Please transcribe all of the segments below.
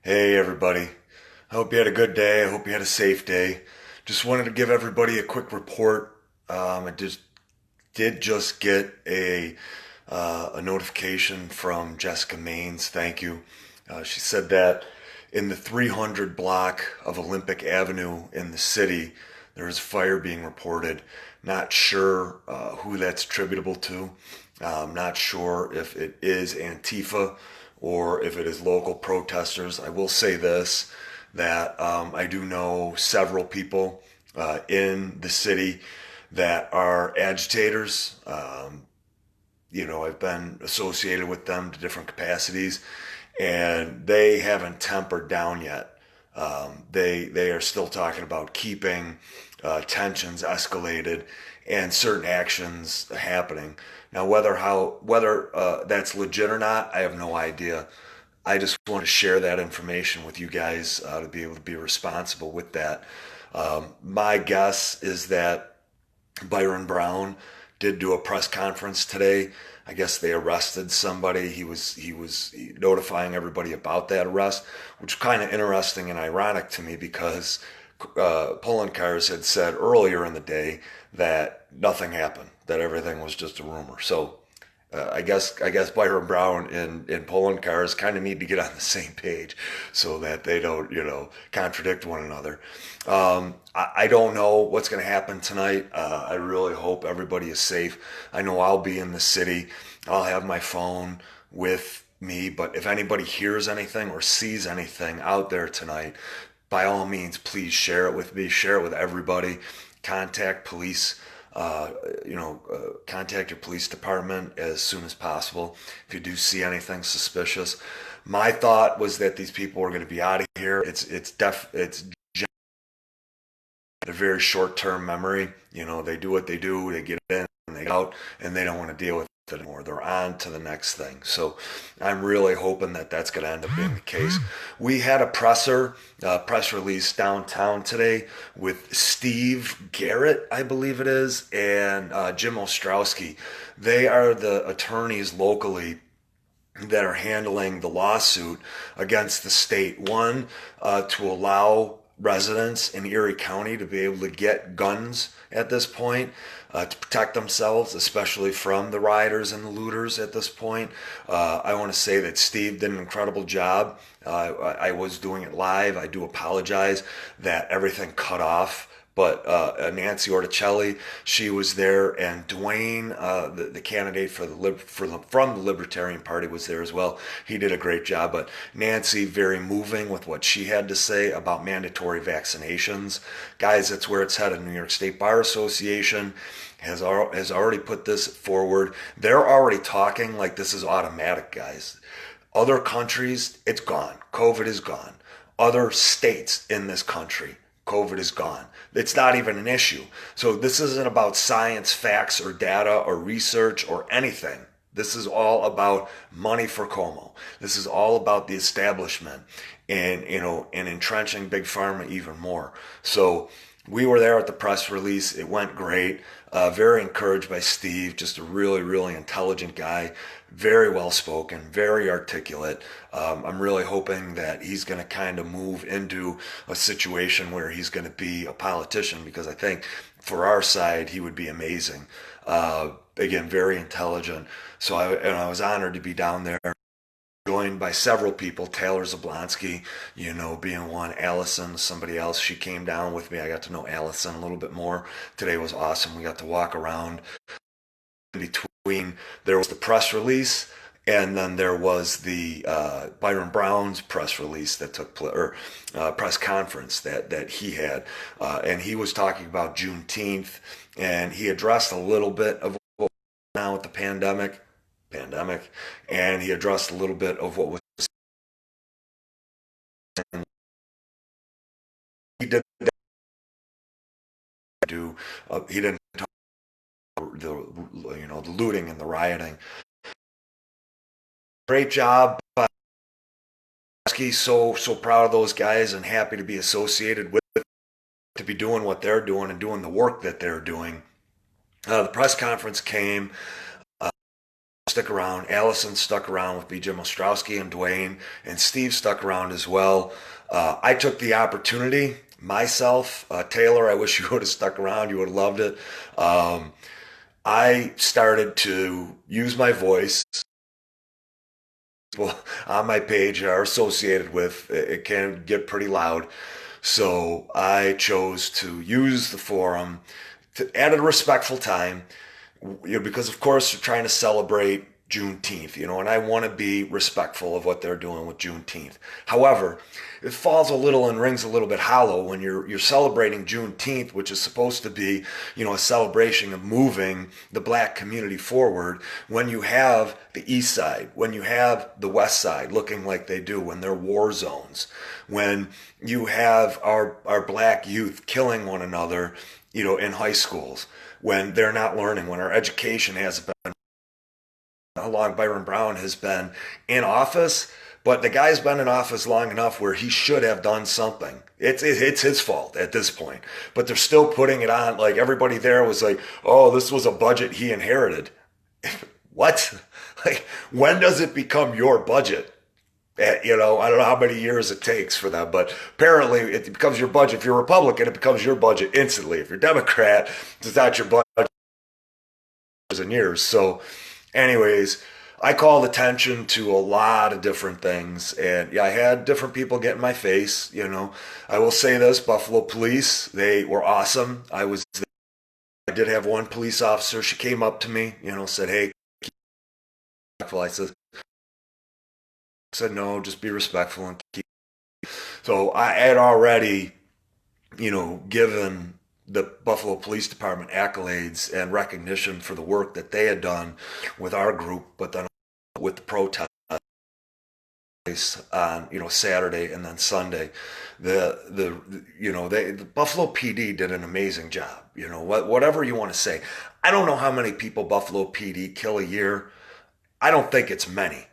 Hey everybody. I hope you had a good day. I hope you had a safe day. Just wanted to give everybody a quick report. I did just get a notification from Jessica Maines. Thank you. She said that in the 300 block of Olympic Avenue in the city, there is a fire being reported. Not sure who that's attributable to. Not sure if it is Antifa or if it is local protesters. I will say this, that I do know several people in the city that are agitators. I've been associated with them to different capacities, and they haven't tempered down yet. They are still talking about keeping tensions escalated and certain actions happening. Now, whether that's legit or not, I have no idea. I just want to share that information with you guys to be able to be responsible with that. My guess is that Byron Brown did do a press conference today. I guess they arrested somebody. He was notifying everybody about that arrest, which was kind of interesting and ironic to me because Pullen Cars had said earlier in the day that nothing happened, that everything was just a rumor. So I guess Byron Brown and Poland Cars kind of need to get on the same page so that they don't contradict one another. I don't know what's going to happen tonight. I really hope everybody is safe. I know I'll be in the city. I'll have my phone with me, but if anybody hears anything or sees anything out there tonight, by all means, please share it with me. Share it with everybody. Contact police contact your police department as soon as possible if you do see anything suspicious. My thought was that these people were going to be out of here. It's a very short term memory. They do what they do. They get in and they get out, and they don't want to deal with it anymore. They're on to the next thing. So I'm really hoping that that's going to end up being the case. We had a press release downtown today with Steve Garrett, I believe it is, and Jim Ostrowski. They are the attorneys locally that are handling the lawsuit against the state. One, to allow residents in Erie County to be able to get guns at this point to protect themselves, especially from the rioters and the looters at this point. I want to say that Steve did an incredible job. I was doing it live. I do apologize that everything cut off, but Nancy Orticelli, she was there, and Dwayne, the candidate from the Libertarian Party, was there as well. He did a great job, but Nancy, very moving with what she had to say about mandatory vaccinations. Guys, that's where it's headed. New York State Bar Association has already put this forward. They're already talking like this is automatic, guys. Other countries, it's gone. COVID is gone. Other states in this country, COVID is gone. It's not even an issue. So this isn't about science, facts, or data, or research, or anything. This is all about money for Como. This is all about the establishment and entrenching Big Pharma even more. So we were there at the press release. It went great. Very encouraged by Steve, just a really, really intelligent guy, very well spoken, very articulate. I'm really hoping that he's going to kind of move into a situation where he's going to be a politician, because I think for our side he would be amazing. Again, very intelligent. So I was honored to be down there, joined by several people. Taylor Zablonsky, being one. Allison, somebody else. She came down with me. I got to know Allison a little bit more. Today was awesome. We got to walk around. In between, there was the press release, and then there was the Byron Brown's press release that took place, or press conference that he had, and he was talking about Juneteenth, and he addressed a little bit of what now with the pandemic, and he addressed a little bit of what was. He did do. He didn't talk about the looting and the rioting. Great job, so proud of those guys and happy to be associated with it, to be doing what they're doing and doing the work that they're doing. The press conference came. stick around. Allison stuck around with me, Jim Ostrowski and Dwayne, and Steve stuck around as well. I took the opportunity myself. Taylor, I wish you would have stuck around. You would have loved it. I started to use my voice. People on my page are associated with. It can get pretty loud. So I chose to use the forum at a respectful time, because of course we're trying to celebrate Juneteenth, and I want to be respectful of what they're doing with Juneteenth. However, it falls a little and rings a little bit hollow when you're celebrating Juneteenth, which is supposed to be, a celebration of moving the black community forward, when you have the east side, when you have the west side looking like they do, when they're war zones, when you have our black youth killing one another, in high schools, when they're not learning, when our education hasn't been, how long Byron Brown has been in office, but the guy's been in office long enough where he should have done something. It's his fault at this point, but they're still putting it on like everybody there was like, oh, this was a budget he inherited. What? Like, when does it become your budget? I don't know how many years it takes for that, but apparently it becomes your budget. If you're a Republican, it becomes your budget instantly. If you're a Democrat, it's not your budget in years. So anyways, I called attention to a lot of different things, and yeah, I had different people get in my face. I will say this: Buffalo Police, they were awesome. I did have one police officer. She came up to me, said, "Hey," I said, "No, just be respectful and keep." So I had already, given the Buffalo Police Department accolades and recognition for the work that they had done with our group, but then with the protest on Saturday and then Sunday, the Buffalo PD did an amazing job. Whatever you want to say, I don't know how many people Buffalo PD kill a year. I don't think it's many.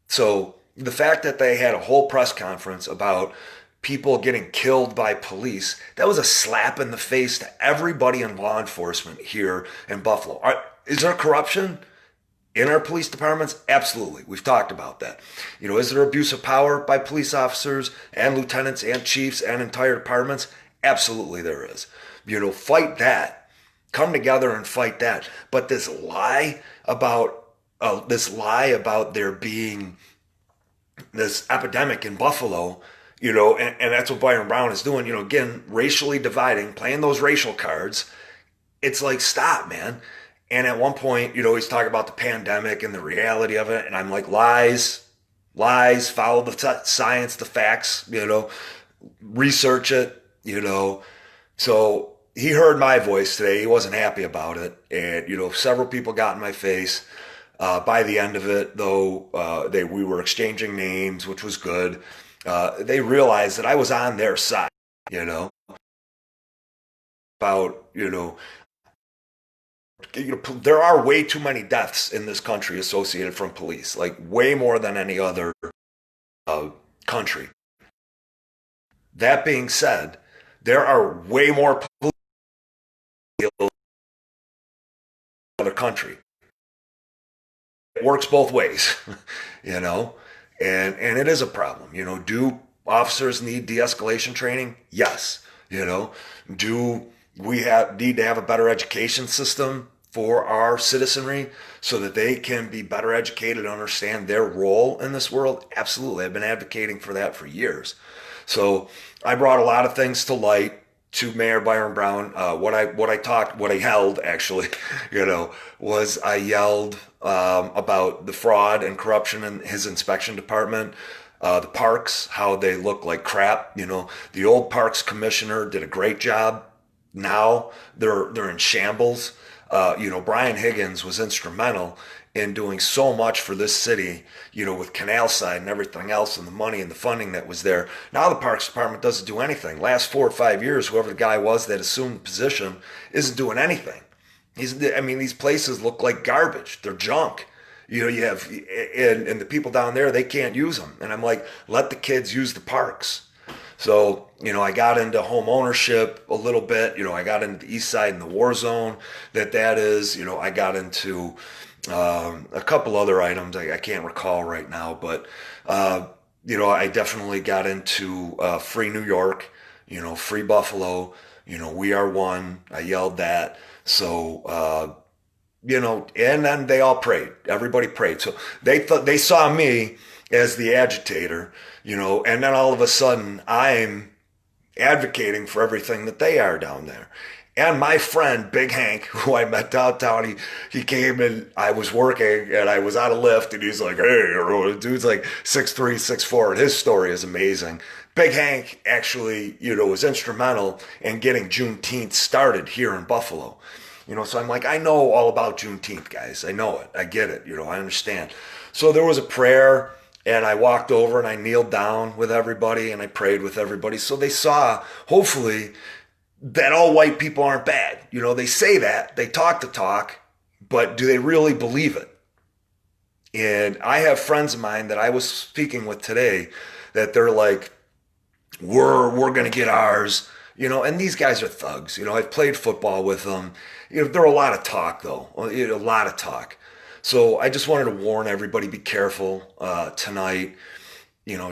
So the fact that they had a whole press conference about people getting killed by police, that was a slap in the face to everybody in law enforcement here in Buffalo. Is there corruption in our police departments? Absolutely. We've talked about that. Is there abuse of power by police officers and lieutenants and chiefs and entire departments? Absolutely there is. Fight that. Come together and fight that. But this lie about there being this epidemic in Buffalo, and that's what Byron Brown is doing, again, racially dividing, playing those racial cards. It's like, stop, man. And at one point, he's talking about the pandemic and the reality of it. And I'm like, lies, follow the science, the facts, research it, So he heard my voice today. He wasn't happy about it. And, several people got in my face. By the end of it, though, we were exchanging names, which was good. They realized that I was on their side, about, there are way too many deaths in this country associated from police, like way more than any other country. That being said, there are way more police in other country. It works both ways, and it is a problem. Do officers need de-escalation training? Yes. Do we need to have a better education system for our citizenry so that they can be better educated and understand their role in this world? Absolutely. I've been advocating for that for years. So I brought a lot of things to light to Mayor Byron Brown. What I yelled actually, was I yelled about the fraud and corruption in his inspection department, the parks, how they look like crap. The old parks commissioner did a great job. Now they're in shambles. Brian Higgins was instrumental in doing so much for this city, with Canal Side and everything else and the money and the funding that was there. Now the Parks Department doesn't do anything. Last 4 or 5 years, whoever the guy was that assumed the position isn't doing anything. These places look like garbage. They're junk. You have, and the people down there, they can't use them. And I'm like, let the kids use the parks. So, I got into home ownership a little bit. I got into the east side and the war zone that is. I got into A couple other items I can't recall right now, but uh, I definitely got into Free New York, Free Buffalo, We Are One. I yelled that. So, and then they all prayed. Everybody prayed. So they thought they saw me as the agitator, and then all of a sudden I'm advocating for everything that they are down there. And my friend, Big Hank, who I met downtown, he came and I was working and I was on a lift and he's like, hey, dude's like 6'3", 6'4", and his story is amazing. Big Hank actually, was instrumental in getting Juneteenth started here in Buffalo. So I'm like, I know all about Juneteenth, guys. I know it. I get it. I understand. So there was a prayer and I walked over and I kneeled down with everybody and I prayed with everybody. So they saw, hopefully, that all white people aren't bad. They say that, they talk the talk, but do they really believe it? And I have friends of mine that I was speaking with today that they're like, we're going to get ours, and these guys are thugs. I've played football with them. There are a lot of talk though, a lot of talk. So I just wanted to warn everybody, be careful tonight.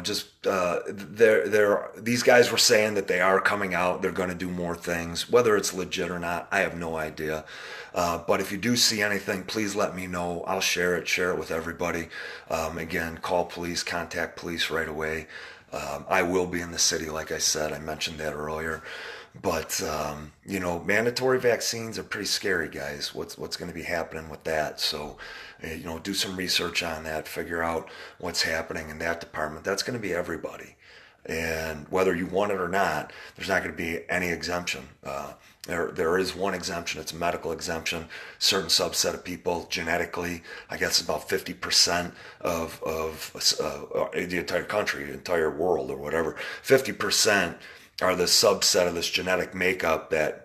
Just these guys were saying that they are coming out. They're going to do more things. Whether it's legit or not, I have no idea. But if you do see anything, please let me know. I'll share it with everybody. Again, call police, contact police right away. I will be in the city, like I said. I mentioned that earlier. But mandatory vaccines are pretty scary, guys. What's going to be happening with that? So, do some research on that. Figure out what's happening in that department. That's going to be everybody, and whether you want it or not, there's not going to be any exemption. There is one exemption. It's a medical exemption. Certain subset of people genetically, I guess about 50% of the entire country, the entire world, or whatever. 50% are the subset of this genetic makeup that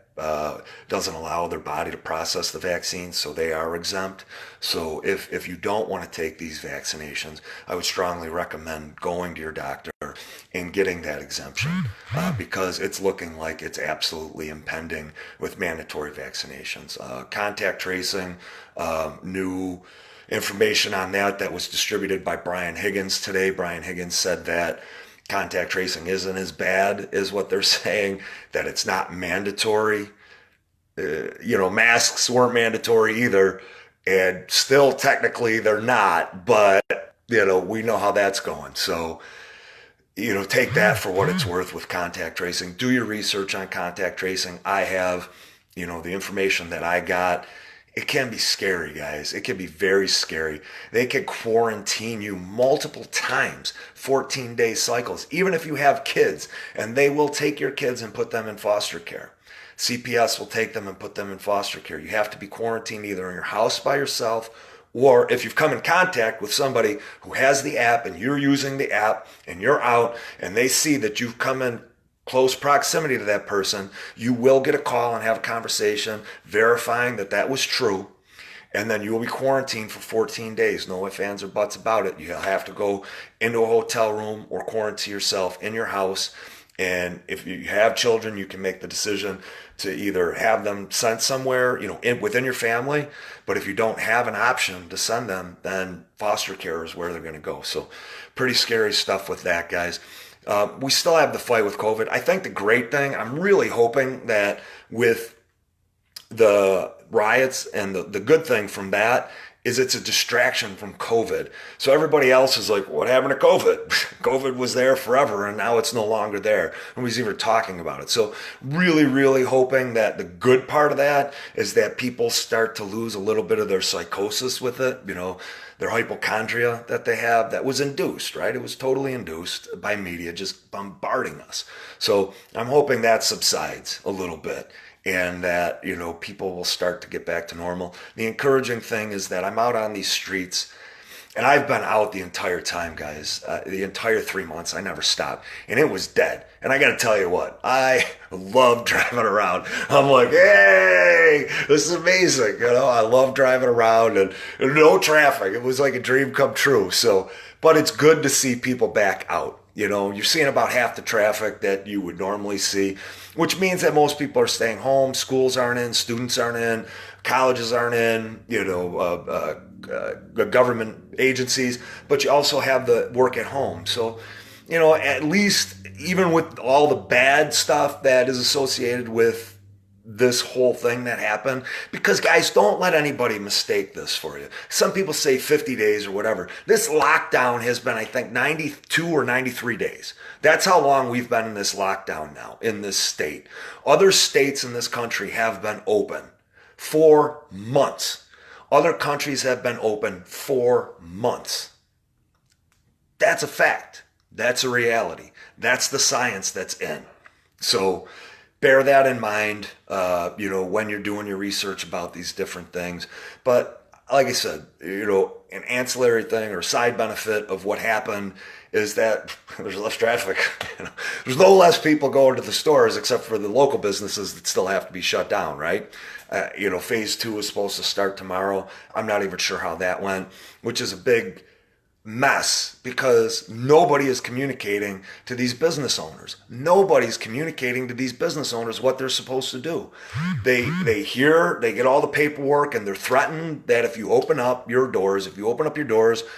doesn't allow their body to process the vaccine, so they are exempt. So if you don't want to take these vaccinations, I would strongly recommend going to your doctor and getting that exemption because it's looking like it's absolutely impending with mandatory vaccinations. Contact tracing, new information on that was distributed by Brian Higgins today. Brian Higgins said that contact tracing isn't as bad as what they're saying, that it's not mandatory. Masks weren't mandatory either, and still technically they're not, but, we know how that's going. So, take that for what it's worth with contact tracing. Do your research on contact tracing. I have, the information that I got. It can be scary, guys. It can be very scary. They can quarantine you multiple times, 14-day cycles, even if you have kids, and they will take your kids and put them in foster care. CPS will take them and put them in foster care. You have to be quarantined either in your house by yourself, or if you've come in contact with somebody who has the app and you're using the app and you're out and they see that you've come in close proximity to that person, you will get a call and have a conversation verifying that was true. And then you will be quarantined for 14 days. No ifs, ands, or buts about it. You'll have to go into a hotel room or quarantine yourself in your house. And if you have children, you can make the decision to either have them sent somewhere, within your family. But if you don't have an option to send them, then foster care is where they're going to go. So pretty scary stuff with that, guys. We still have the fight with COVID. I think the great thing, I'm really hoping that with the riots and the good thing from that is it's a distraction from COVID. So everybody else is like, what happened to COVID? COVID was there forever and now it's no longer there. Nobody's even talking about it. So really, really hoping that the good part of that is that people start to lose a little bit of their psychosis with it, their hypochondria that they have that was induced, right? It was totally induced by media just bombarding us. So I'm hoping that subsides a little bit and that, people will start to get back to normal. The encouraging thing is that I'm out on these streets and I've been out the entire time, guys, the entire 3 months. I never stopped and it was dead. And I got to tell you what, I love driving around. I'm like, hey, this is amazing. I love driving around and no traffic. It was like a dream come true. So, but it's good to see people back out. You're seeing about half the traffic that you would normally see, which means that most people are staying home. Schools aren't in, students aren't in, colleges aren't in, government agencies, but you also have the work at home. So, at least even with all the bad stuff that is associated with this whole thing that happened, because guys, don't let anybody mistake this for you. Some people say 50 days or whatever. This lockdown has been, I think, 92 or 93 days. That's how long we've been in this lockdown now in this state. Other states in this country have been open for months. Other countries have been open for months. That's a fact. That's a reality. That's the science that's in. So bear that in mind, when you're doing your research about these different things. But like I said, an ancillary thing or side benefit of what happened is that there's less traffic. There's no less people going to the stores except for the local businesses that still have to be shut down, right? Phase 2 is supposed to start tomorrow. I'm not even sure how that went, which is a big mess because nobody is communicating to these business owners. Nobody's communicating to these business owners what they're supposed to do. They get all the paperwork, and they're threatened that if you open up your doors,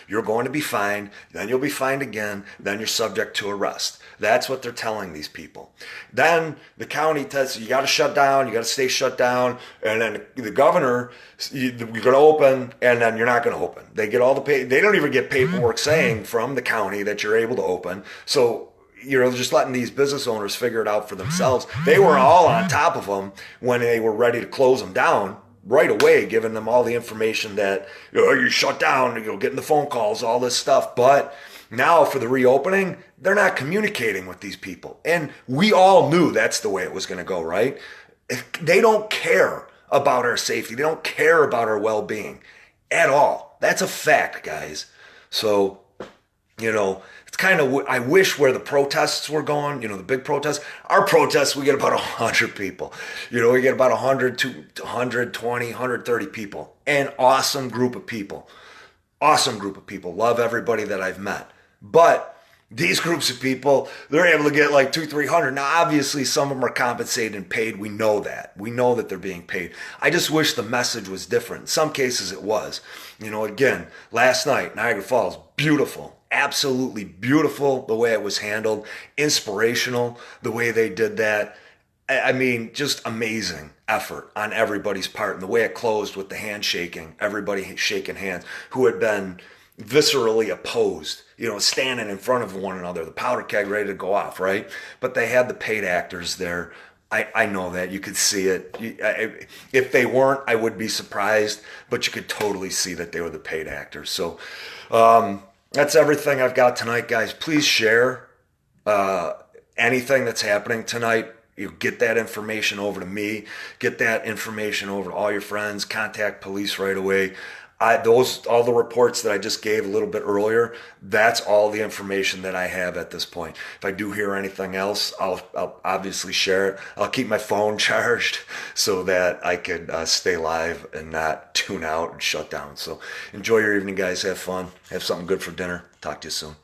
you're going to be fined, then you'll be fined again, then you're subject to arrest. That's what they're telling these people. Then the county tells you got to shut down, you got to stay shut down, and then the governor, you're going to open, and then you're not going to open. They get all the they don't even get paperwork saying from the county that you're able to open. So just letting these business owners figure it out for themselves. They were all on top of them when they were ready to close them down right away, giving them all the information that you shut down, getting the phone calls, all this stuff. But now for the reopening, they're not communicating with these people. And we all knew that's the way it was going to go, right? They don't care about our safety. They don't care about our well-being at all. That's a fact, guys. So, it's kind of, I wish where the protests were going, the big protests, our protests, we get about 100 people. We get about 100 to 120, 130 people. An awesome group of people. Awesome group of people. Love everybody that I've met. But these groups of people, they're able to get like 200-300. Now, obviously, some of them are compensated and paid. We know that. We know that they're being paid. I just wish the message was different. In some cases, it was. Again, last night, Niagara Falls, beautiful. Absolutely beautiful the way it was handled. Inspirational the way they did that. I mean, just amazing effort on everybody's part. And the way it closed with the handshaking, everybody shaking hands who had been viscerally opposed, standing in front of one another, the powder keg ready to go off, right? But they had the paid actors there. I know that. You could see it. If they weren't, I would be surprised, but you could totally see that they were the paid actors. So that's everything I've got tonight, guys. Please share anything that's happening tonight. Get that information over to me. Get that information over to all your friends. Contact police right away. All the reports that I just gave a little bit earlier, that's all the information that I have at this point. If I do hear anything else, I'll obviously share it. I'll keep my phone charged so that I could stay live and not tune out and shut down. So enjoy your evening, guys. Have fun. Have something good for dinner. Talk to you soon.